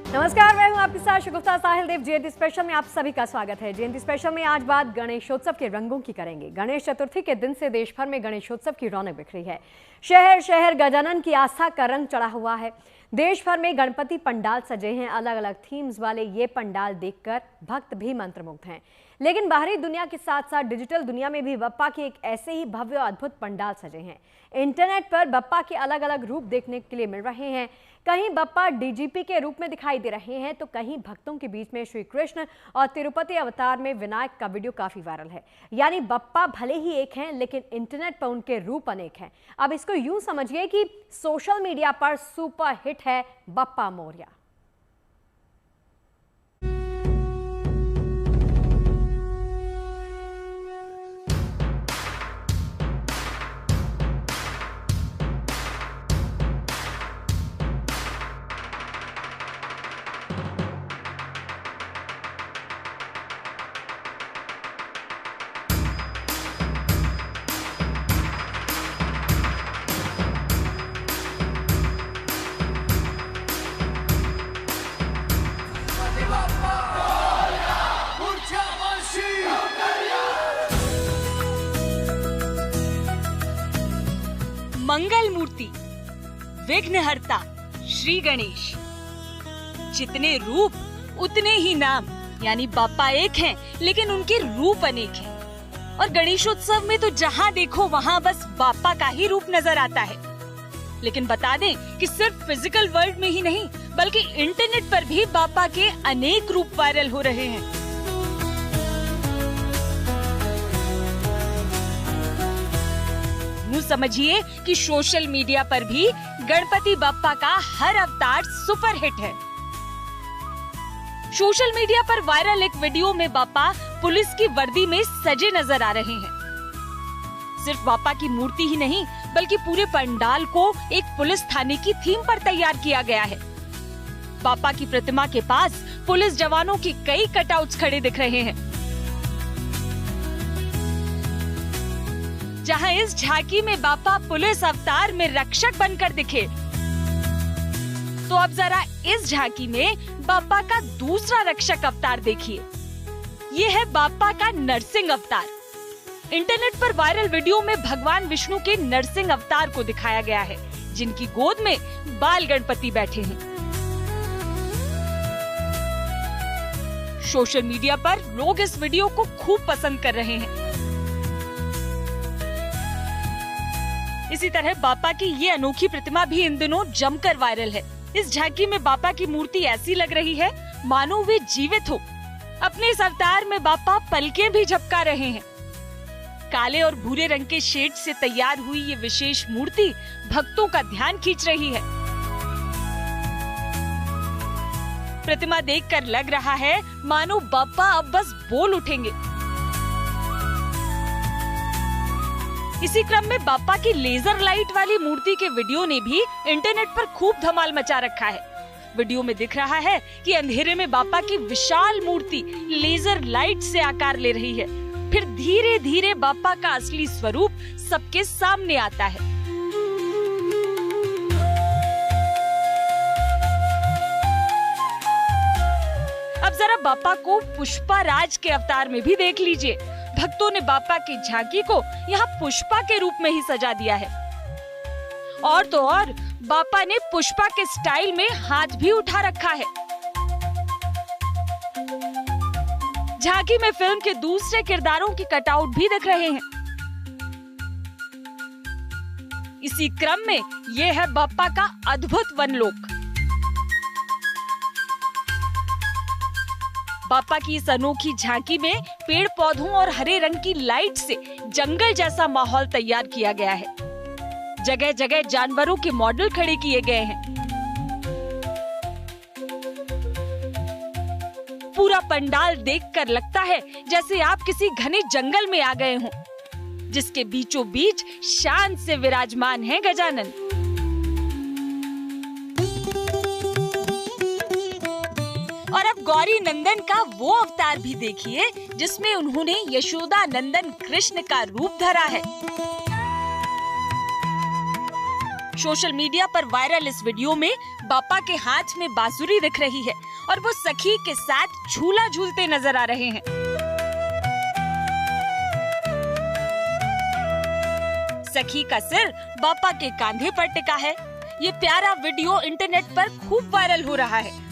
नमस्कार, मैं हूं आपके साथ शगुफ्ता साहिल देव। जयंती स्पेशल में आप सभी का स्वागत है। जयंती स्पेशल में आज बात गणेशोत्सव के रंगों की करेंगे। गणेश चतुर्थी के दिन से देश भर में गणेशोत्सव की रौनक बिखरी है। शहर शहर गजानन की आस्था का रंग चढ़ा हुआ है। देश भर में गणपति पंडाल सजे हैं। अलग अलग थीम्स वाले ये पंडाल देखकर भक्त भी मंत्रमुग्ध हैं। लेकिन बाहरी दुनिया के साथ साथ डिजिटल दुनिया में भी बप्पा के एक ऐसे ही भव्य और अद्भुत पंडाल सजे हैं। इंटरनेट पर बप्पा के अलग अलग रूप देखने के लिए मिल रहे हैं। कहीं बप्पा डीजीपी के रूप में दिखाई दे रहे हैं तो कहीं भक्तों के बीच में श्री कृष्ण और तिरुपति अवतार में विनायक का वीडियो काफी वायरल है। यानी बप्पा भले ही एक हैं लेकिन इंटरनेट पर उनके रूप अनेक हैं। अब इसको यूं समझिए कि सोशल मीडिया पर सुपर हिट है बप्पा मोरया। मंगल मूर्ति, विघ्नहर्ता श्री गणेश। जितने रूप उतने ही नाम, यानी बाप्पा एक हैं लेकिन उनके रूप अनेक हैं। और गणेशोत्सव में तो जहाँ देखो वहाँ बस बाप्पा का ही रूप नजर आता है। लेकिन बता दें कि सिर्फ फिजिकल वर्ल्ड में ही नहीं बल्कि इंटरनेट पर भी बाप्पा के अनेक रूप वायरल हो रहे हैं। समझिए कि सोशल मीडिया पर भी गणपति बप्पा का हर अवतार सुपर हिट है। सोशल मीडिया पर वायरल एक वीडियो में बाप्पा पुलिस की वर्दी में सजे नजर आ रहे हैं। सिर्फ बाप्पा की मूर्ति ही नहीं बल्कि पूरे पंडाल को एक पुलिस थाने की थीम पर तैयार किया गया है। बाप्पा की प्रतिमा के पास पुलिस जवानों की कई कटआउट्स खड़े दिख रहे हैं। जहां इस झांकी में बाप्पा पुलिस अवतार में रक्षक बनकर दिखे, तो अब जरा इस झांकी में बाप्पा का दूसरा रक्षक अवतार देखिए। ये है बाप्पा का नरसिंह अवतार। इंटरनेट पर वायरल वीडियो में भगवान विष्णु के नरसिंह अवतार को दिखाया गया है, जिनकी गोद में बाल गणपति बैठे हैं। सोशल मीडिया पर लोग इस वीडियो को खूब पसंद कर रहे हैं। इसी तरह बाप्पा की ये अनोखी प्रतिमा भी इन दिनों जमकर वायरल है। इस झांकी में बाप्पा की मूर्ति ऐसी लग रही है मानो वे जीवित हो। अपने इस अवतार में बाप्पा पलकें भी झपका रहे हैं। काले और भूरे रंग के शेड से तैयार हुई ये विशेष मूर्ति भक्तों का ध्यान खींच रही है। प्रतिमा देखकर लग रहा है मानो बाप्पा अब बस बोल उठेंगे। इसी क्रम में बाप्पा की लेजर लाइट वाली मूर्ति के वीडियो ने भी इंटरनेट पर खूब धमाल मचा रखा है। वीडियो में दिख रहा है कि अंधेरे में बाप्पा की विशाल मूर्ति लेजर लाइट से आकार ले रही है। फिर धीरे धीरे बाप्पा का असली स्वरूप सबके सामने आता है। अब जरा बाप्पा को पुष्पा राज के अवतार में भी देख लीजिए। भक्तों ने बाप्पा की झांकी को यहाँ पुष्पा के रूप में ही सजा दिया है। और तो और बाप्पा ने पुष्पा के स्टाइल में हाथ भी उठा रखा है। झांकी में फिल्म के दूसरे किरदारों की कटआउट भी दिख रहे हैं। इसी क्रम में ये है बाप्पा का अद्भुत वनलोक। बाप्पा की इस अनोखी झांकी में पेड़ पौधों और हरे रंग की लाइट से जंगल जैसा माहौल तैयार किया गया है। जगह जगह जानवरों के मॉडल खड़े किए गए हैं। पूरा पंडाल देखकर लगता है जैसे आप किसी घने जंगल में आ गए हों, जिसके बीचों बीच शान से विराजमान है गजानन। और अब गौरी नंदन का वो अवतार भी देखिए जिसमें उन्होंने यशोदा नंदन कृष्ण का रूप धरा है। सोशल मीडिया पर वायरल इस वीडियो में बापा के हाथ में बांसुरी दिख रही है और वो सखी के साथ झूला झूलते नजर आ रहे हैं। सखी का सिर बापा के कांधे पर टिका है। ये प्यारा वीडियो इंटरनेट पर खूब वायरल हो रहा है।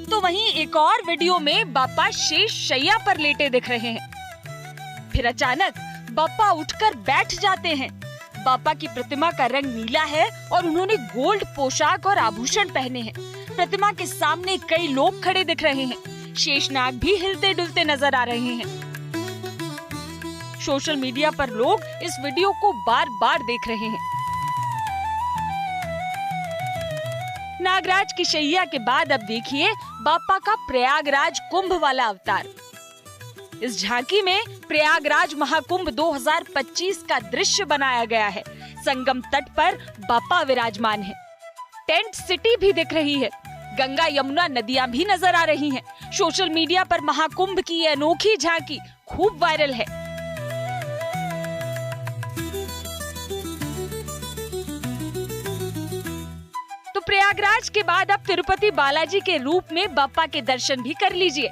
तो वहीं एक और वीडियो में बापा शेष शैया पर लेटे दिख रहे हैं। फिर अचानक बापा उठकर बैठ जाते हैं। बापा की प्रतिमा का रंग नीला है और उन्होंने गोल्ड पोशाक और आभूषण पहने हैं। प्रतिमा के सामने कई लोग खड़े दिख रहे हैं। शेषनाग भी हिलते डुलते नजर आ रहे हैं। सोशल मीडिया पर लोग इस वीडियो को बार बार देख रहे हैं। नागराज की शैया के बाद अब देखिए बापा का प्रयागराज कुंभ वाला अवतार। इस झांकी में प्रयागराज महाकुंभ 2025 का दृश्य बनाया गया है। संगम तट पर बापा विराजमान है। टेंट सिटी भी दिख रही है। गंगा यमुना नदियां भी नजर आ रही हैं। सोशल मीडिया पर महाकुंभ की ये अनोखी झांकी खूब वायरल है। तो प्रयागराज के बाद अब तिरुपति बालाजी के रूप में बापा के दर्शन भी कर लीजिए।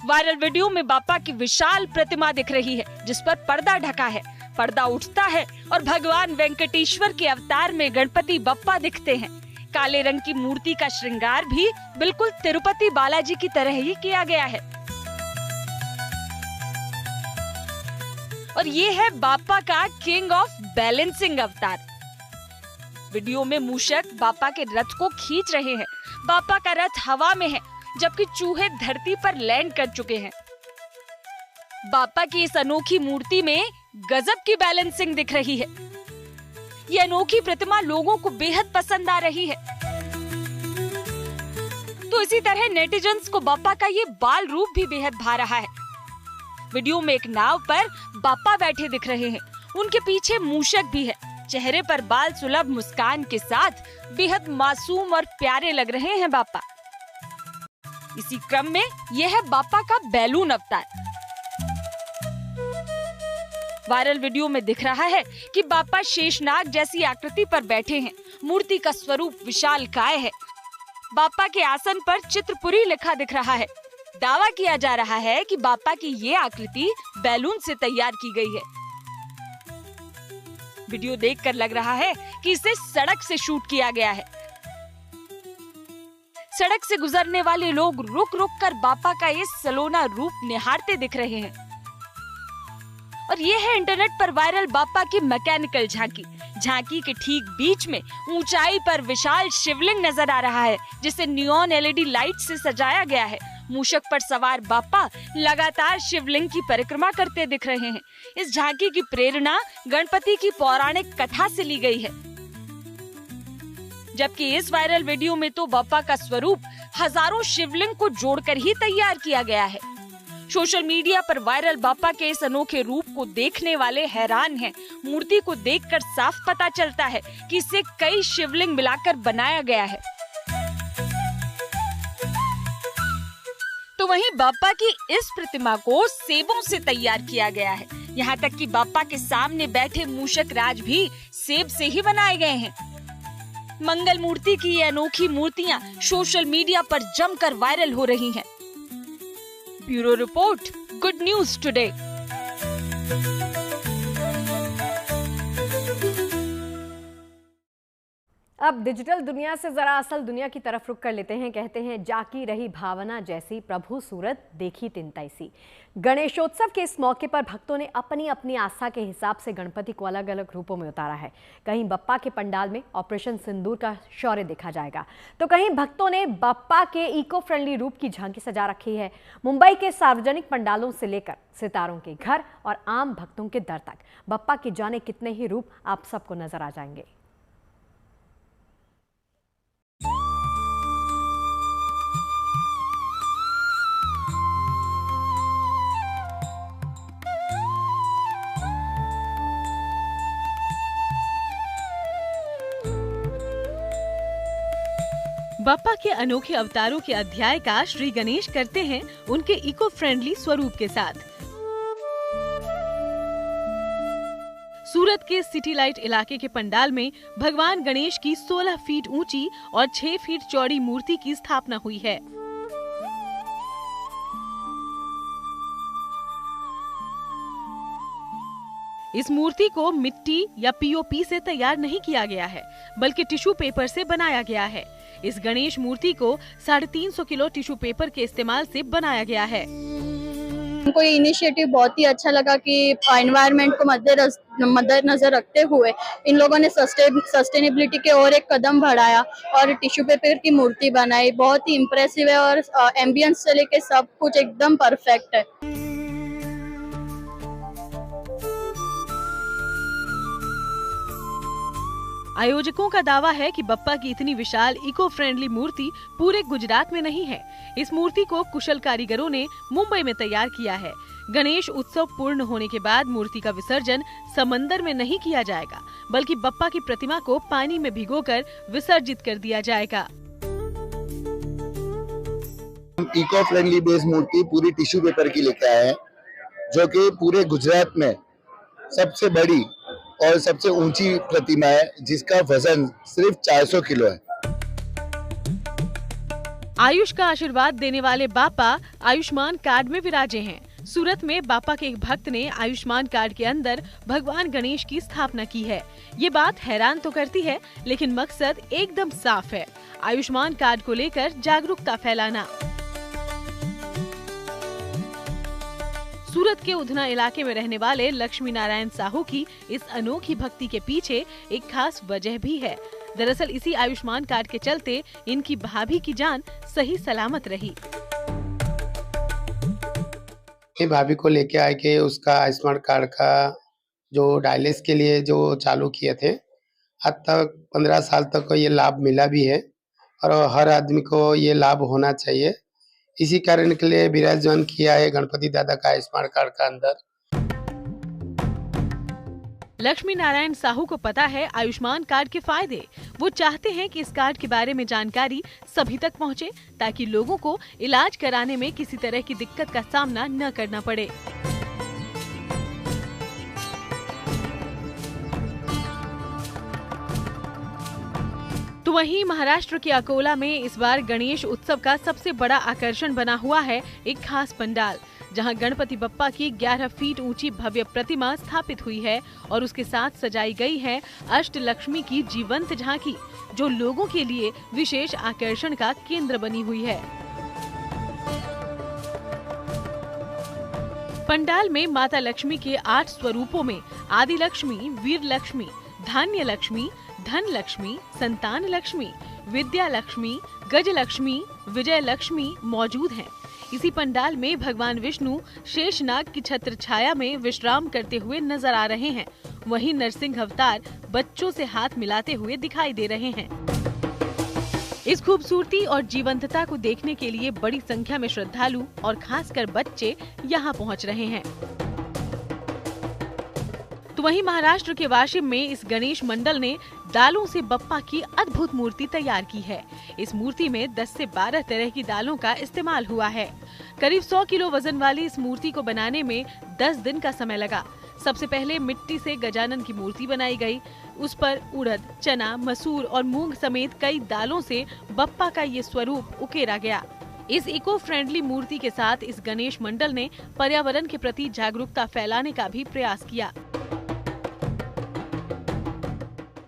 वायरल वीडियो में बापा की विशाल प्रतिमा दिख रही है, जिस पर पर्दा ढका है। पर्दा उठता है और भगवान वेंकटेश्वर के अवतार में गणपति बप्पा दिखते हैं। काले रंग की मूर्ति का श्रृंगार भी बिल्कुल तिरुपति बालाजी की तरह ही किया गया है। और ये है बापा का किंग ऑफ बैलेंसिंग अवतार। वीडियो में मूषक बापा के रथ को खींच रहे हैं। बापा का रथ हवा में है, जबकि चूहे धरती पर लैंड कर चुके हैं। बापा की इस अनोखी मूर्ति में गजब की बैलेंसिंग दिख रही है। ये अनोखी प्रतिमा लोगों को बेहद पसंद आ रही है। तो इसी तरह नेटिजन्स को बापा का ये बाल रूप भी बेहद भा रहा है। वीडियो में एक नाव पर बापा बैठे दिख रहे हैं। उनके पीछे मूषक भी है। चेहरे पर बाल सुलभ मुस्कान के साथ बेहद मासूम और प्यारे लग रहे हैं बापा। इसी क्रम में यह है बापा का बैलून अवतार। वायरल वीडियो में दिख रहा है कि बापा शेषनाग जैसी आकृति पर बैठे हैं। मूर्ति का स्वरूप विशालकाय है। बापा के आसन पर चित्रपुरी लिखा दिख रहा है। दावा किया जा रहा है कि बापा की ये आकृति बैलून से तैयार की गई है। वीडियो देखकर लग रहा है कि इसे सड़क से शूट किया गया है। सड़क से गुजरने वाले लोग रुक रुक कर बापा का ये सलोना रूप निहारते दिख रहे हैं। और ये है इंटरनेट पर वायरल बापा की मैकेनिकल झांकी। झांकी के ठीक बीच में ऊंचाई पर विशाल शिवलिंग नजर आ रहा है, जिसे नियॉन एलईडी लाइट से सजाया गया है। मूषक पर सवार बापा लगातार शिवलिंग की परिक्रमा करते दिख रहे हैं। इस झांकी की प्रेरणा गणपति की पौराणिक कथा से ली गई है। जबकि इस वायरल वीडियो में तो बापा का स्वरूप हजारों शिवलिंग को जोड़कर ही तैयार किया गया है। सोशल मीडिया पर वायरल बापा के इस अनोखे रूप को देखने वाले हैरान हैं। मूर्ति को देखकर साफ पता चलता है कि इसे कई शिवलिंग मिलाकर बनाया गया है। तो वहीं बापा की इस प्रतिमा को सेबों से तैयार किया गया है। यहाँ तक कि बापा के सामने बैठे मूषक राज भी सेब से ही बनाए गए हैं। मंगल मूर्ति की ये अनोखी मूर्तियां सोशल मीडिया पर जमकर वायरल हो रही हैं। Bureau report, good news today. अब डिजिटल दुनिया से जरा असल दुनिया की तरफ रुख कर लेते हैं। कहते हैं जाकी रही भावना जैसी, प्रभु सूरत देखी तिन तैसी। गणेशोत्सव के इस मौके पर भक्तों ने अपनी अपनी आस्था के हिसाब से गणपति को अलग अलग रूपों में उतारा है। कहीं बप्पा के पंडाल में ऑपरेशन सिंदूर का शौर्य देखा जाएगा, तो कहीं भक्तों ने बप्पा के इको फ्रेंडली रूप की झांकी सजा रखी है। मुंबई के सार्वजनिक पंडालों से लेकर सितारों के घर और आम भक्तों के दर तक बप्पा के जाने कितने ही रूप आप सबको नजर आ जाएंगे। बाप्पा के अनोखे अवतारों के अध्याय का श्री गणेश करते हैं उनके इको फ्रेंडली स्वरूप के साथ। सूरत के सिटी लाइट इलाके के पंडाल में भगवान गणेश की 16 फीट ऊंची और 6 फीट चौड़ी मूर्ति की स्थापना हुई है। इस मूर्ति को मिट्टी या पीओपी से तैयार नहीं किया गया है, बल्कि टिश्यू पेपर से बनाया गया है। इस गणेश मूर्ति को 350 किलो टिश्यू पेपर के इस्तेमाल से बनाया गया है। हमको ये इनिशिएटिव बहुत ही अच्छा लगा कि एनवायरनमेंट को मद्देनजर रखते हुए इन लोगों ने सस्टेनेबिलिटी के और एक कदम बढ़ाया और टिश्यू पेपर की मूर्ति बनाई। बहुत ही इम्प्रेसिव है और एम्बियंस से लेके सब कुछ एकदम परफेक्ट है। आयोजकों का दावा है कि बप्पा की इतनी विशाल इको फ्रेंडली मूर्ति पूरे गुजरात में नहीं है। इस मूर्ति को कुशल कारीगरों ने मुंबई में तैयार किया है। गणेश उत्सव पूर्ण होने के बाद मूर्ति का विसर्जन समंदर में नहीं किया जाएगा, बल्कि बप्पा की प्रतिमा को पानी में भिगोकर विसर्जित कर दिया जाएगा। इको फ्रेंडली बेस मूर्ति पूरी टिश्यू पेपर की लेके आए हैं, जो कि पूरे गुजरात में सबसे बड़ी और सबसे ऊंची प्रतिमा है, जिसका वजन सिर्फ 400 किलो है। आयुष का आशीर्वाद देने वाले बाप्पा आयुष्मान कार्ड में विराजे हैं। सूरत में बाप्पा के एक भक्त ने आयुष्मान कार्ड के अंदर भगवान गणेश की स्थापना की है। ये बात हैरान तो करती है, लेकिन मकसद एकदम साफ है, आयुष्मान कार्ड को लेकर जागरूकता फैलाना। सूरत के उधना इलाके में रहने वाले लक्ष्मी नारायण साहू की इस अनोखी भक्ति के पीछे एक खास वजह भी है। दरअसल इसी आयुष्मान कार्ड के चलते इनकी भाभी की जान सही सलामत रही। भाभी को लेके आए के उसका आयुष्मान कार्ड का जो डायलिसिस के लिए जो चालू किए थे, आज तक 15 साल तक ये लाभ मिला भी है और हर आदमी को ये लाभ होना चाहिए। इसी कारण के लिए विराजमान किया है गणपति दादा का आयुष्मान कार्ड का अंदर। लक्ष्मी नारायण साहू को पता है आयुष्मान कार्ड के फायदे। वो चाहते हैं कि इस कार्ड के बारे में जानकारी सभी तक पहुंचे, ताकि लोगों को इलाज कराने में किसी तरह की दिक्कत का सामना न करना पड़े। तो वहीं महाराष्ट्र के अकोला में इस बार गणेश उत्सव का सबसे बड़ा आकर्षण बना हुआ है एक खास पंडाल, जहां गणपति बप्पा की 11 फीट ऊंची भव्य प्रतिमा स्थापित हुई है और उसके साथ सजाई गई है अष्टलक्ष्मी की जीवंत झांकी, जो लोगों के लिए विशेष आकर्षण का केंद्र बनी हुई है। पंडाल में माता लक्ष्मी के 8 स्वरूपों में आदि लक्ष्मी, वीर लक्ष्मी, धान्य लक्ष्मी, धन लक्ष्मी, संतान लक्ष्मी, विद्या लक्ष्मी, गज लक्ष्मी, विजय लक्ष्मी मौजूद हैं। इसी पंडाल में भगवान विष्णु शेषनाग की छत्र छाया में विश्राम करते हुए नजर आ रहे हैं। वहीं नरसिंह अवतार बच्चों से हाथ मिलाते हुए दिखाई दे रहे हैं। इस खूबसूरती और जीवंतता को देखने के लिए बड़ी संख्या में श्रद्धालु और खासकर बच्चे यहाँ पहुँच रहे हैं। तो वहीं महाराष्ट्र के वाशिम में इस गणेश मंडल ने दालों से बप्पा की अद्भुत मूर्ति तैयार की है। इस मूर्ति में 10 से 12 तरह की दालों का इस्तेमाल हुआ है। करीब 100 किलो वजन वाली इस मूर्ति को बनाने में 10 दिन का समय लगा। सबसे पहले मिट्टी से गजानन की मूर्ति बनाई गई। उस पर उड़द, चना, मसूर और मूंग समेत कई दालों से बप्पा का ये स्वरूप उकेरा गया। इस इको फ्रेंडली मूर्ति के साथ इस गणेश मंडल ने पर्यावरण के प्रति जागरूकता फैलाने का भी प्रयास किया।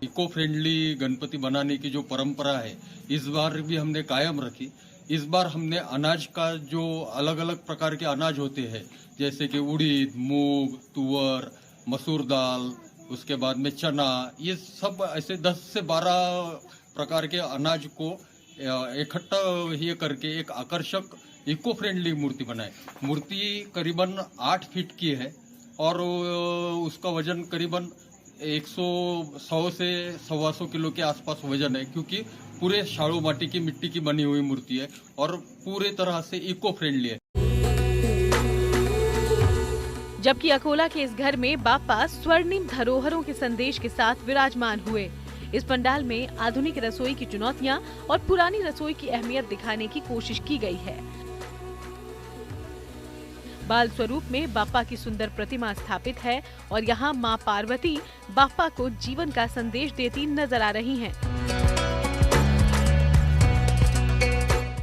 इको फ्रेंडली गणपति बनाने की जो परंपरा है, इस बार भी हमने कायम रखी। इस बार हमने अनाज का जो अलग अलग प्रकार के अनाज होते हैं, जैसे कि उड़द, मूंग, तुअर, मसूर दाल, उसके बाद में चना, ये सब ऐसे 10 से 12 प्रकार के अनाज को इकट्ठा ये करके एक आकर्षक इको फ्रेंडली मूर्ति बनाए। मूर्ति करीबन 8 फीट की है और उसका वजन करीबन 100 से 125 किलो के आसपास वजन है, क्योंकि पूरे शाड़ू माटी की मिट्टी की बनी हुई मूर्ति है और पूरे तरह से इको फ्रेंडली है। जबकि अकोला के इस घर में बाप्पा स्वर्णिम धरोहरों के संदेश के साथ विराजमान हुए। इस पंडाल में आधुनिक रसोई की चुनौतियां और पुरानी रसोई की अहमियत दिखाने की कोशिश की गई है। बाल स्वरूप में बाप्पा की सुंदर प्रतिमा स्थापित है और यहाँ माँ पार्वती बाप्पा को जीवन का संदेश देती नजर आ रही हैं।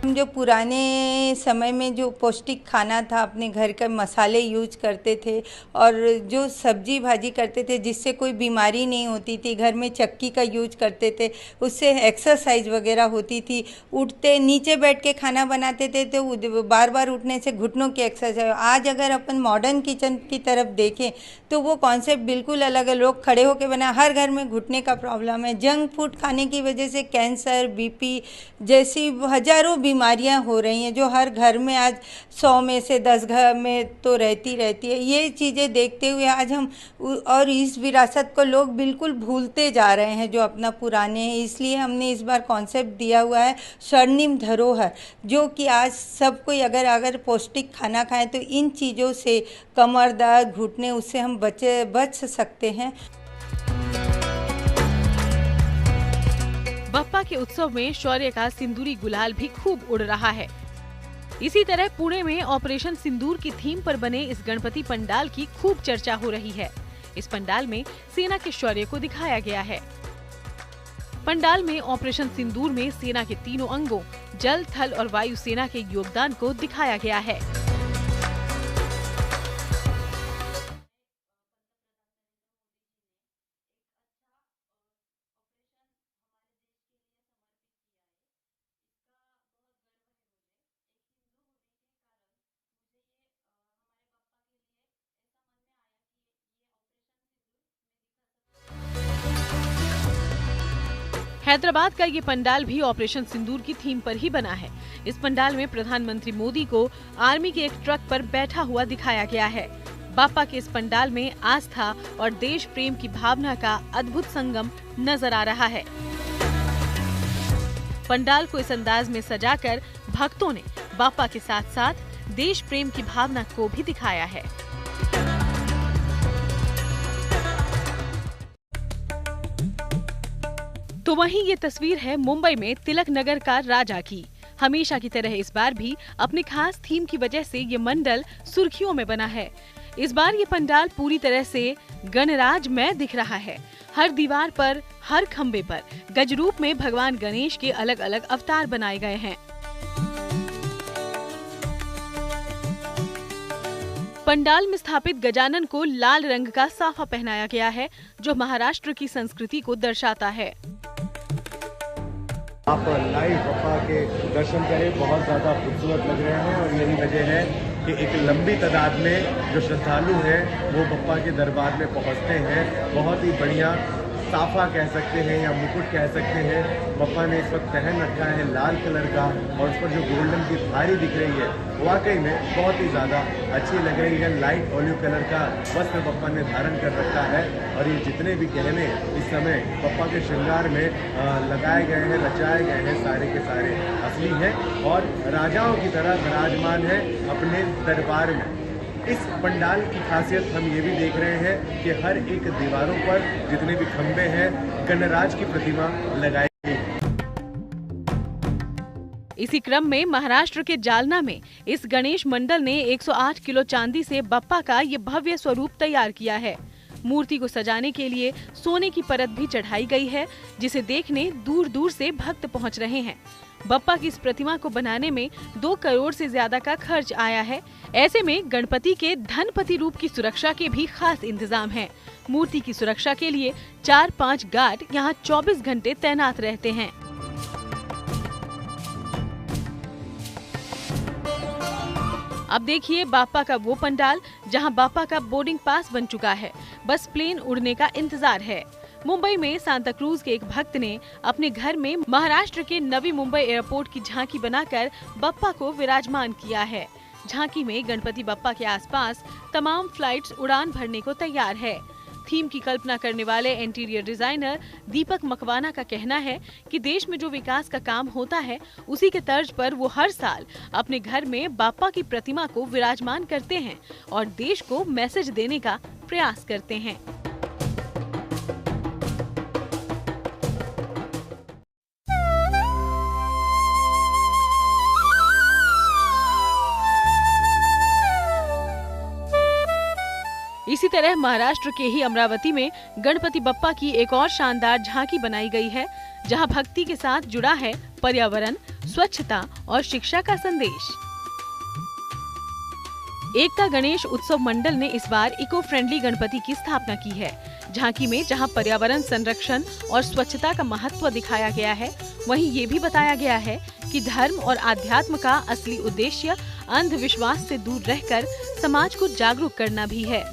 हम जो पुराने समय में जो पौष्टिक खाना था, अपने घर के मसाले यूज करते थे और जो सब्जी भाजी करते थे जिससे कोई बीमारी नहीं होती थी, घर में चक्की का यूज करते थे, उससे एक्सरसाइज वगैरह होती थी, उठते नीचे बैठ के खाना बनाते थे तो बार बार उठने से घुटनों की एक्सरसाइज। आज अगर अपन मॉडर्न किचन की तरफ देखें तो वो कॉन्सेप्ट बिल्कुल अलग है। लोग खड़े होकर बना, हर घर में घुटने का प्रॉब्लम है। जंक फूड खाने की वजह से कैंसर, बीपी जैसी हजारों बीमारियां हो रही हैं जो हर घर में आज 100 में से 10 घर में तो रहती है। ये चीज़ें देखते हुए आज हम और इस विरासत को लोग बिल्कुल भूलते जा रहे हैं जो अपना पुराने हैं। इसलिए हमने इस बार कॉन्सेप्ट दिया हुआ है स्वर्णिम धरोहर, जो कि आज सब कोई अगर पौष्टिक खाना खाएं तो इन चीज़ों से कमर दर्द, घुटने, उससे हम बच सकते हैं। बप्पा के उत्सव में शौर्य का सिंदूरी गुलाल भी खूब उड़ रहा है। इसी तरह पुणे में ऑपरेशन सिंदूर की थीम पर बने इस गणपति पंडाल की खूब चर्चा हो रही है। इस पंडाल में सेना के शौर्य को दिखाया गया है। पंडाल में ऑपरेशन सिंदूर में सेना के तीनों अंगों जल, थल और वायु सेना के योगदान को दिखाया गया है। हैदराबाद का ये पंडाल भी ऑपरेशन सिंदूर की थीम पर ही बना है। इस पंडाल में प्रधानमंत्री मोदी को आर्मी के एक ट्रक पर बैठा हुआ दिखाया गया है। बाप्पा के इस पंडाल में आस्था और देश प्रेम की भावना का अद्भुत संगम नजर आ रहा है। पंडाल को इस अंदाज में सजाकर भक्तों ने बाप्पा के साथ साथ देश प्रेम की भावना को भी दिखाया है। तो वहीं ये तस्वीर है मुंबई में तिलक नगर का राजा की। हमेशा की तरह इस बार भी अपनी खास थीम की वजह से ये मंडल सुर्खियों में बना है। इस बार ये पंडाल पूरी तरह से गणराजमय दिख रहा है। हर दीवार पर, हर खम्बे पर गजरूप में भगवान गणेश के अलग अलग अवतार बनाए गए हैं। पंडाल में स्थापित गजानन को लाल रंग का साफा पहनाया गया है, जो महाराष्ट्र की संस्कृति को दर्शाता है। आप लाइव बप्पा के दर्शन करें, बहुत ज़्यादा खूबसूरत लग रहे हैं और यही वजह है कि एक लंबी तादाद में जो श्रद्धालु हैं वो बप्पा के दरबार में पहुंचते हैं। बहुत ही बढ़िया साफा कह सकते हैं या मुकुट कह सकते हैं बप्पा ने इस वक्त पहन रखा है लाल कलर का, और उस पर जो गोल्डन की धारी दिख रही है वाकई में बहुत ही ज़्यादा अच्छी लग रही है। लाइट ऑलिव कलर का वस्त्र बप्पा ने धारण कर रखा है और ये जितने भी गहने इस समय बप्पा के श्रृंगार में लगाए गए हैं, रचाए गए हैं, सारे के सारे असली हैं और राजाओं की तरह विराजमान है अपने दरबार में। इस पंडाल की खासियत हम ये भी देख रहे हैं कि हर एक दीवारों पर जितने भी खंबे हैं गणराज की प्रतिमा लगाई गई। इसी क्रम में महाराष्ट्र के जालना में इस गणेश मंडल ने 108 किलो चांदी से बप्पा का ये भव्य स्वरूप तैयार किया है। मूर्ति को सजाने के लिए सोने की परत भी चढ़ाई गई है, जिसे देखने दूर दूर से भक्त पहुंच रहे हैं। बप्पा की इस प्रतिमा को बनाने में 2 करोड़ से ज्यादा का खर्च आया है। ऐसे में गणपति के धनपति रूप की सुरक्षा के भी खास इंतजाम हैं। मूर्ति की सुरक्षा के लिए 4-5 गार्ड यहाँ 24 घंटे तैनात रहते हैं। अब देखिए बाप्पा का वो पंडाल जहां बाप्पा का बोर्डिंग पास बन चुका है, बस प्लेन उड़ने का इंतजार है। मुंबई में सांता क्रूज के एक भक्त ने अपने घर में महाराष्ट्र के नवी मुंबई एयरपोर्ट की झांकी बनाकर बप्पा को विराजमान किया है। झांकी में गणपति बप्पा के आसपास तमाम फ्लाइट्स उड़ान भरने को तैयार है। थीम की कल्पना करने वाले इंटीरियर डिजाइनर दीपक मकवाना का कहना है कि देश में जो विकास का काम होता है उसी के तर्ज पर वो हर साल अपने घर में बाप्पा की प्रतिमा को विराजमान करते हैं और देश को मैसेज देने का प्रयास करते हैं। इसी तरह महाराष्ट्र के ही अमरावती में गणपति बप्पा की एक और शानदार झांकी बनाई गई है, जहां भक्ति के साथ जुड़ा है पर्यावरण, स्वच्छता और शिक्षा का संदेश। एकता गणेश उत्सव मंडल ने इस बार इको फ्रेंडली गणपति की स्थापना की है। झांकी में जहां पर्यावरण संरक्षण और स्वच्छता का महत्व दिखाया गया है, वहीं ये भी बताया गया है कि धर्म और आध्यात्म का असली उद्देश्य अंधविश्वास से दूर रहकर समाज को जागरूक करना भी है।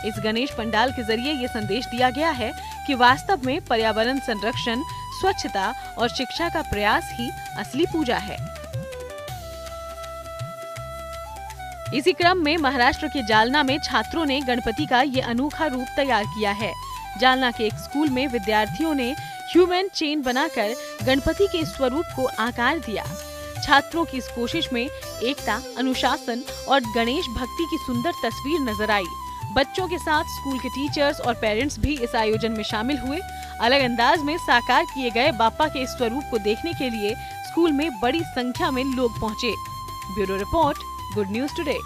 इस गणेश पंडाल के जरिए ये संदेश दिया गया है कि वास्तव में पर्यावरण संरक्षण, स्वच्छता और शिक्षा का प्रयास ही असली पूजा है। इसी क्रम में महाराष्ट्र के जालना में छात्रों ने गणपति का ये अनोखा रूप तैयार किया है। जालना के एक स्कूल में विद्यार्थियों ने ह्यूमन चेन बनाकर गणपति के स्वरूप को आकार दिया। छात्रों की इस कोशिश में एकता, अनुशासन और गणेश भक्ति की सुंदर तस्वीर नजर आई। बच्चों के साथ स्कूल के टीचर्स और पेरेंट्स भी इस आयोजन में शामिल हुए। अलग अंदाज में साकार किए गए बाप्पा के इस स्वरूप को देखने के लिए स्कूल में बड़ी संख्या में लोग पहुंचे। Bureau report, good news today.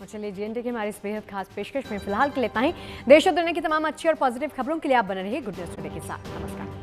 चलिए, जीएनटी की हमारी इस बेहद खास पेशकश में फिलहाल के लिए इतना ही। देश और दुनिया की तमाम अच्छी और पॉजिटिव खबरों के लिए आप बने रहिए गुड न्यूज टुडे के साथ। नमस्कार।